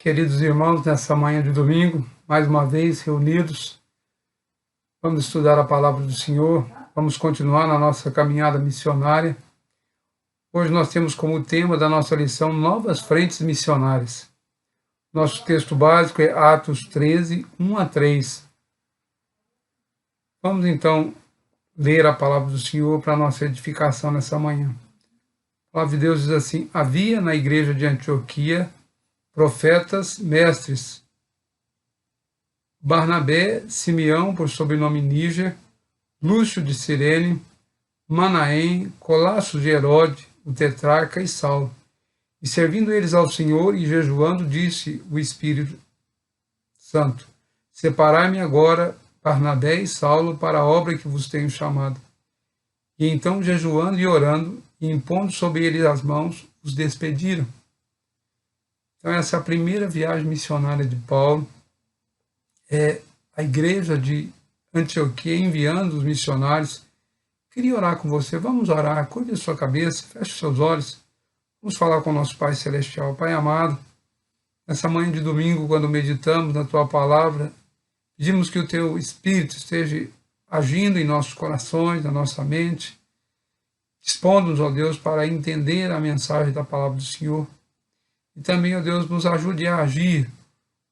Queridos irmãos, nessa manhã de domingo, mais uma vez reunidos, vamos estudar a palavra do Senhor, vamos continuar na nossa caminhada missionária. Hoje nós temos como tema da nossa lição novas frentes missionárias. Nosso texto básico é Atos 13, 1 a 3. Vamos então ler a palavra do Senhor para a nossa edificação nessa manhã. A palavra de Deus diz assim: havia na igreja de Antioquia profetas, mestres, Barnabé, Simeão, por sobrenome Níger, Lúcio de Cirene, Manaém, Colasso de Herode, o tetrarca e Saulo. E servindo eles ao Senhor e jejuando, disse o Espírito Santo: separai-me agora Barnabé e Saulo para a obra que vos tenho chamado. E então, jejuando e orando, e impondo sobre eles as mãos, os despediram. Então, essa é a primeira viagem missionária de Paulo. É a igreja de Antioquia enviando os missionários. Queria orar com você. Vamos orar. Cuide da sua cabeça, feche os seus olhos. Vamos falar com o nosso Pai Celestial. Pai amado, nessa manhã de domingo, quando meditamos na Tua Palavra, pedimos que o Teu Espírito esteja agindo em nossos corações, na nossa mente. Dispondo-nos, ó Deus, para entender a mensagem da Palavra do Senhor. E também, ó Deus, nos ajude a agir,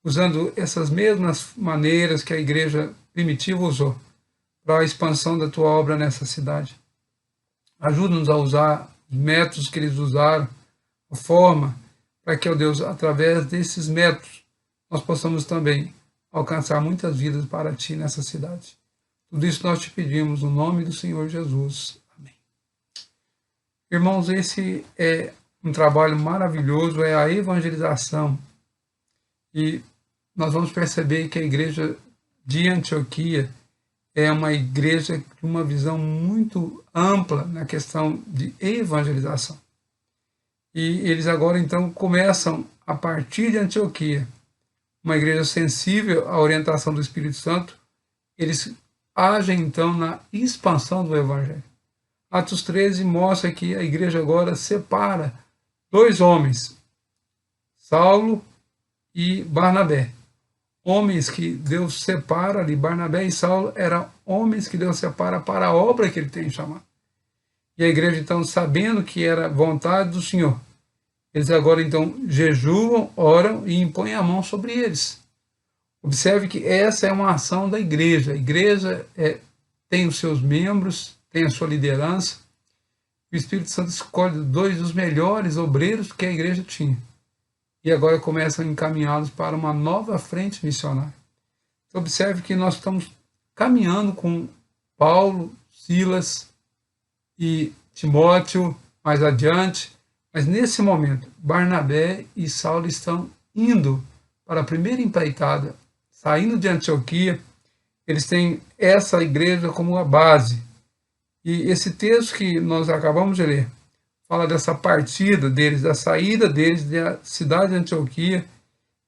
usando essas mesmas maneiras que a igreja primitiva usou para a expansão da Tua obra nessa cidade. Ajuda-nos a usar os métodos que eles usaram, a forma, para que, ó Deus, através desses métodos, nós possamos também alcançar muitas vidas para Ti nessa cidade. Tudo isso nós te pedimos no nome do Senhor Jesus. Amém. Irmãos, esse é um trabalho maravilhoso, é a evangelização. E nós vamos perceber que a igreja de Antioquia é uma igreja com uma visão muito ampla na questão de evangelização. E eles agora, então, começam, a partir de Antioquia, uma igreja sensível à orientação do Espírito Santo, eles agem, então, na expansão do Evangelho. Atos 13 mostra que a igreja agora separa dois homens, Saulo e Barnabé. Homens que Deus separa ali, Barnabé e Saulo eram homens que Deus separa para a obra que Ele tem chamado. E a igreja, então, sabendo que era vontade do Senhor, eles agora, então, jejuam, oram e impõem a mão sobre eles. Observe que essa é uma ação da igreja. A igreja tem os seus membros, tem a sua liderança. O Espírito Santo escolhe dois dos melhores obreiros que a igreja tinha. E agora começam a encaminhá-los para uma nova frente missionária. Então, observe que nós estamos caminhando com Paulo, Silas e Timóteo mais adiante, mas nesse momento, Barnabé e Saulo estão indo para a primeira empreitada, saindo de Antioquia. Eles têm essa igreja como a base. E esse texto que nós acabamos de ler fala dessa partida deles, da saída deles da cidade de Antioquia.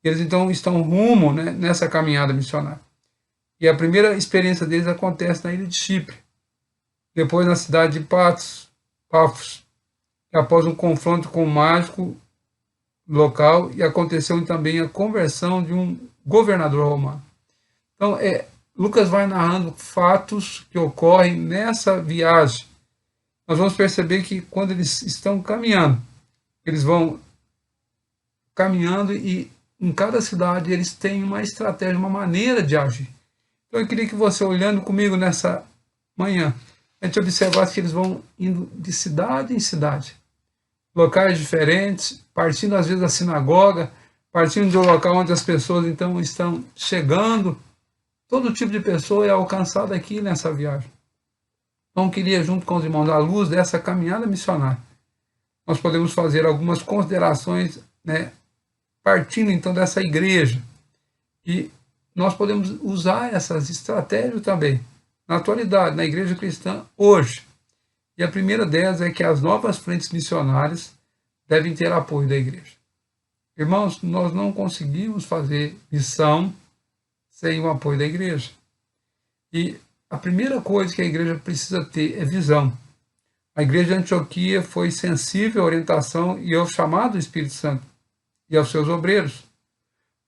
Eles então estão rumo, né, nessa caminhada missionária. E a primeira experiência deles acontece na ilha de Chipre, depois na cidade de Pafos, após um confronto com o mágico local, e aconteceu também a conversão de um governador romano. Então, Lucas vai narrando fatos que ocorrem nessa viagem. Nós vamos perceber que quando eles estão caminhando, eles vão caminhando e em cada cidade eles têm uma estratégia, uma maneira de agir. Então eu queria que você, olhando comigo nessa manhã, a gente observasse que eles vão indo de cidade em cidade, locais diferentes, partindo às vezes da sinagoga, partindo de um local onde as pessoas então estão chegando. Todo tipo de pessoa é alcançada aqui nessa viagem. Então, queria, junto com os irmãos, à luz dessa caminhada missionária, nós podemos fazer algumas considerações, né, partindo, então, dessa igreja. E nós podemos usar essas estratégias também, na atualidade, na igreja cristã, hoje. E a primeira delas é que as novas frentes missionárias devem ter apoio da igreja. Irmãos, nós não conseguimos fazer missão sem o apoio da igreja. E a primeira coisa que a igreja precisa ter é visão. A igreja de Antioquia foi sensível à orientação e ao chamado do Espírito Santo e aos seus obreiros.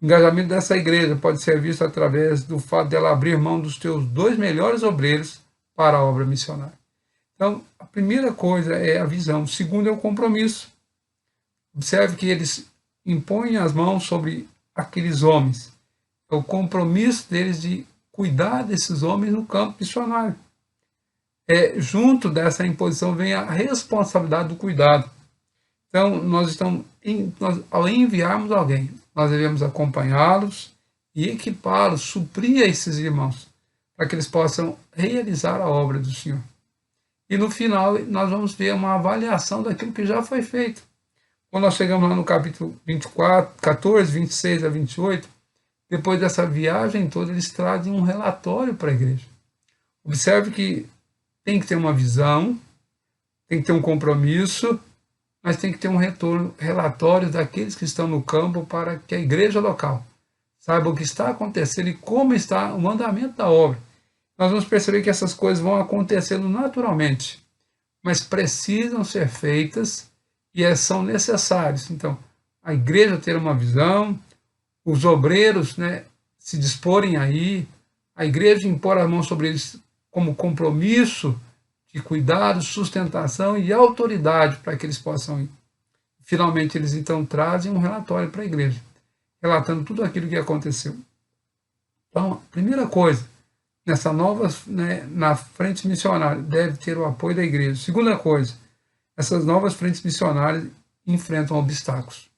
O engajamento dessa igreja pode ser visto através do fato dela abrir mão dos seus 2 melhores obreiros para a obra missionária. Então, a primeira coisa é a visão. O segundo é o compromisso. Observe que eles impõem as mãos sobre aqueles homens. É o compromisso deles de cuidar desses homens no campo missionário. Junto dessa imposição vem a responsabilidade do cuidado. Então, ao enviarmos alguém, nós devemos acompanhá-los e equipá-los, suprir esses irmãos, para que eles possam realizar a obra do Senhor. E no final, nós vamos ver uma avaliação daquilo que já foi feito. Quando nós chegamos lá no capítulo 24, 14, 26 a 28, depois dessa viagem toda, eles trazem um relatório para a igreja. Observe que tem que ter uma visão, tem que ter um compromisso, mas tem que ter um retorno, relatório daqueles que estão no campo para que a igreja local saiba o que está acontecendo e como está o andamento da obra. Nós vamos perceber que essas coisas vão acontecendo naturalmente, mas precisam ser feitas e são necessários. Então, a igreja ter uma visão, os obreiros, né, se disporem aí, a igreja impor a mão sobre eles como compromisso de cuidado, sustentação e autoridade para que eles possam ir. Finalmente, eles então trazem um relatório para a igreja, relatando tudo aquilo que aconteceu. Então, a primeira coisa, nessa nova, na frente missionária, deve ter o apoio da igreja. Segunda coisa, essas novas frentes missionárias enfrentam obstáculos.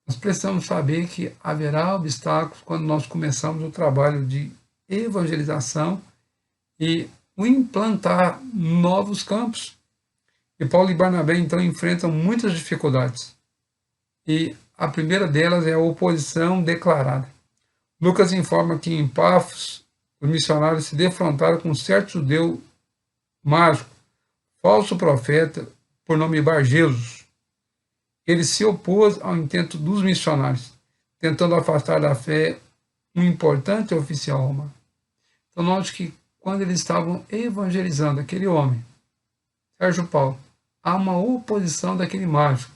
Nós precisamos saber que haverá obstáculos quando nós começamos o trabalho de evangelização e o implantar novos campos. E Paulo e Barnabé, então, enfrentam muitas dificuldades. E a primeira delas é a oposição declarada. Lucas informa que em Pafos, os missionários se defrontaram com um certo judeu mágico, falso profeta, por nome Bar-Jesus. Ele se opôs ao intento dos missionários, tentando afastar da fé um importante oficial romano. Então, note que quando eles estavam evangelizando aquele homem, Sérgio Paulo, há uma oposição daquele mágico.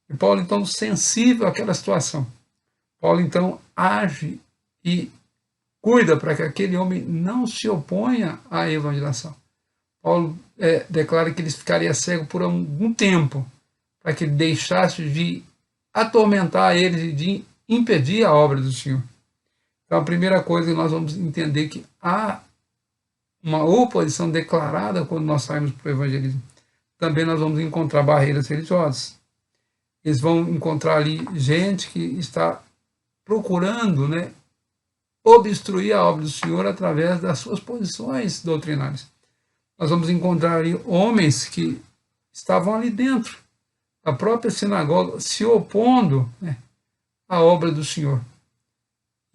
E Paulo, então, sensível àquela situação, Paulo, então, age e cuida para que aquele homem não se oponha à evangelização. Paulo declara que ele ficaria cego por algum tempo, para que ele deixasse de atormentar eles e de impedir a obra do Senhor. Então, a primeira coisa que nós vamos entender que há uma oposição declarada quando nós saímos para o evangelismo. Também nós vamos encontrar barreiras religiosas. Eles vão encontrar ali gente que está procurando, obstruir a obra do Senhor através das suas posições doutrinárias. Nós vamos encontrar ali homens que estavam ali dentro da própria sinagoga se opondo à obra do Senhor.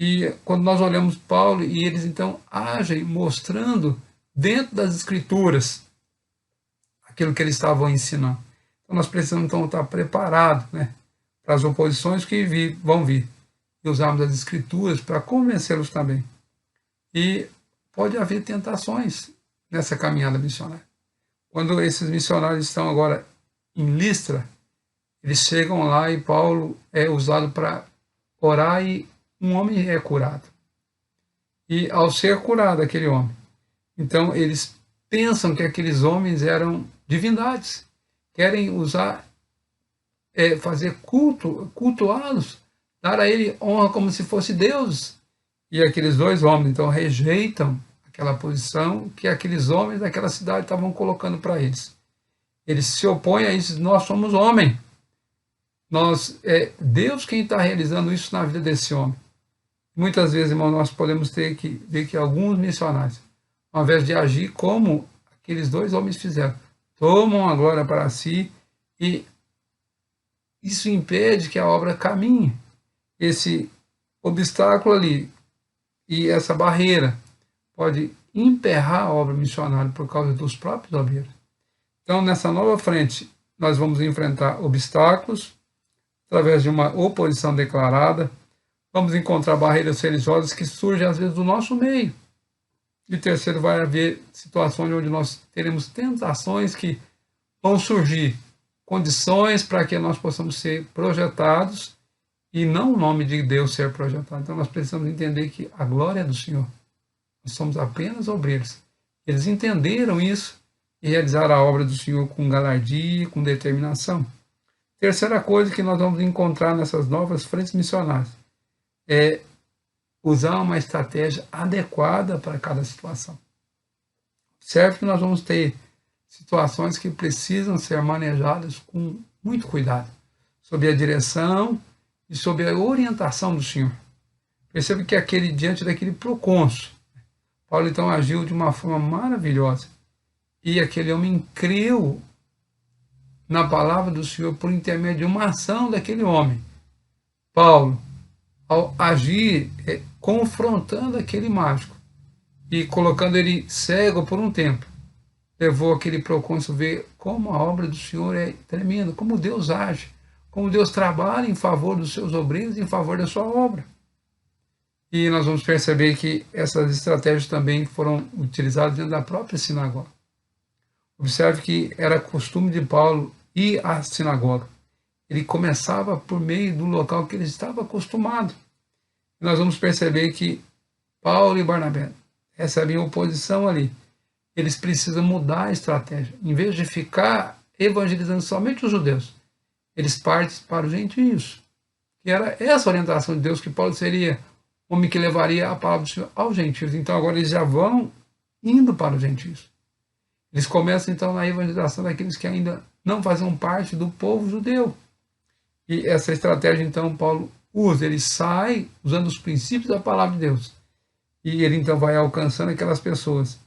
E quando nós olhamos Paulo e eles então agem mostrando dentro das Escrituras aquilo que eles estavam ensinando. Então nós precisamos então estar preparados para as oposições que vão vir. E usarmos as Escrituras para convencê-los também. E pode haver tentações nessa caminhada missionária. Quando esses missionários estão agora em Listra, eles chegam lá e Paulo é usado para orar e um homem é curado. E ao ser curado aquele homem, então eles pensam que aqueles homens eram divindades, querem usar, fazer cultuá-los, dar a ele honra como se fosse Deus. E aqueles dois homens, então, rejeitam aquela posição que aqueles homens daquela cidade estavam colocando para eles. Eles se opõem a isso, nós somos homem. É Deus quem está realizando isso na vida desse homem. Muitas vezes, irmão, nós podemos ter que ver que alguns missionários, ao invés de agir como aqueles dois homens fizeram, tomam a glória para si e isso impede que a obra caminhe. Esse obstáculo ali e essa barreira pode emperrar a obra missionária por causa dos próprios obreiros. Então, nessa nova frente, nós vamos enfrentar obstáculos através de uma oposição declarada. Vamos encontrar barreiras religiosas que surgem, às vezes, do nosso meio. E terceiro, vai haver situações onde nós teremos tentações que vão surgir, condições para que nós possamos ser projetados e não o nome de Deus ser projetado. Então nós precisamos entender que a glória é do Senhor. Nós somos apenas obreiros. Eles entenderam isso e realizaram a obra do Senhor com galardia, com determinação. Terceira coisa que nós vamos encontrar nessas novas frentes missionárias é usar uma estratégia adequada para cada situação. Observe que nós vamos ter situações que precisam ser manejadas com muito cuidado, sob a direção e sob a orientação do Senhor. Perceba que diante daquele procônsul, Paulo então agiu de uma forma maravilhosa. E aquele homem creu na palavra do Senhor por intermédio de uma ação daquele homem. Paulo, ao agir, confrontando aquele mágico e colocando ele cego por um tempo, levou aquele procônsul a ver como a obra do Senhor é tremenda, como Deus age, como Deus trabalha em favor dos seus obreiros, em favor da sua obra. E nós vamos perceber que essas estratégias também foram utilizadas dentro da própria sinagoga. Observe que era costume de Paulo ir à sinagoga. Ele começava por meio do local que ele estava acostumado. E nós vamos perceber que Paulo e Barnabé recebem oposição ali. Eles precisam mudar a estratégia. Em vez de ficar evangelizando somente os judeus, eles partem para os gentios. E era essa orientação de Deus, que Paulo seria o homem que levaria a palavra do Senhor aos gentios. Então agora eles já vão indo para os gentios. Eles começam então na evangelização daqueles que ainda não faziam parte do povo judeu. E essa estratégia então Paulo usa. Ele sai usando os princípios da palavra de Deus. E ele então vai alcançando aquelas pessoas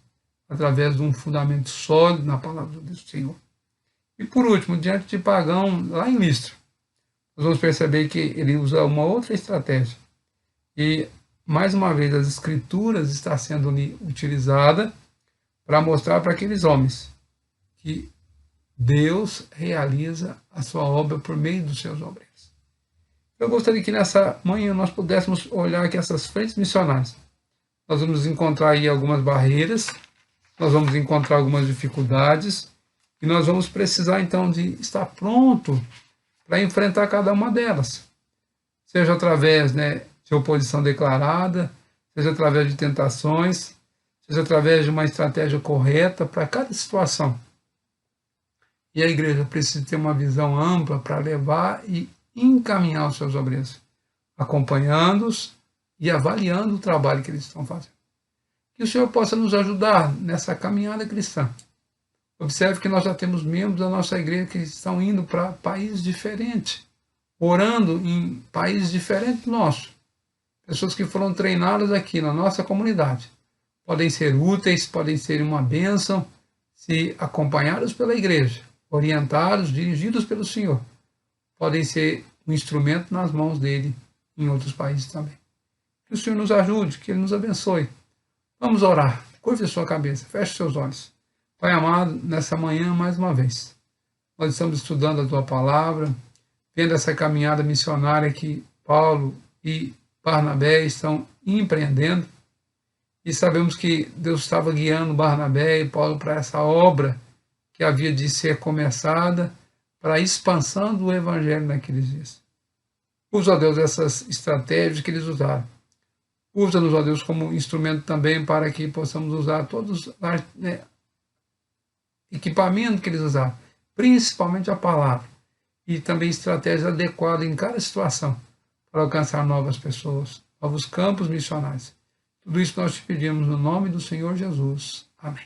através de um fundamento sólido na palavra do Senhor. E por último, diante de pagão, lá em Listra, nós vamos perceber que ele usa uma outra estratégia. E, mais uma vez, as escrituras estão sendo ali utilizada para mostrar para aqueles homens que Deus realiza a sua obra por meio dos seus obreiros. Eu gostaria que nessa manhã nós pudéssemos olhar aqui essas frentes missionárias. Nós vamos encontrar aí algumas barreiras, nós vamos encontrar algumas dificuldades, e nós vamos precisar então de estar pronto para enfrentar cada uma delas. Seja através de oposição declarada, seja através de tentações, seja através de uma estratégia correta para cada situação. E a igreja precisa ter uma visão ampla para levar e encaminhar os seus obreiros, acompanhando-os e avaliando o trabalho que eles estão fazendo. Que o Senhor possa nos ajudar nessa caminhada cristã. Observe que nós já temos membros da nossa igreja que estão indo para países diferentes, orando em países diferentes do nosso. Pessoas que foram treinadas aqui na nossa comunidade. Podem ser úteis, podem ser uma bênção, se acompanhados pela igreja, orientados, dirigidos pelo Senhor. Podem ser um instrumento nas mãos dele em outros países também. Que o Senhor nos ajude, que Ele nos abençoe. Vamos orar. Curve a sua cabeça, feche seus olhos. Pai amado, nessa manhã, mais uma vez, nós estamos estudando a Tua Palavra, vendo essa caminhada missionária que Paulo e Barnabé estão empreendendo, e sabemos que Deus estava guiando Barnabé e Paulo para essa obra que havia de ser começada para a expansão do Evangelho naqueles dias. Usa, ó Deus, essas estratégias que eles usaram. Usa-nos, ó Deus, como instrumento também para que possamos usar todos os equipamentos que eles usaram, principalmente a palavra, e também estratégias adequadas em cada situação para alcançar novas pessoas, novos campos missionários. Tudo isso nós te pedimos no nome do Senhor Jesus. Amém.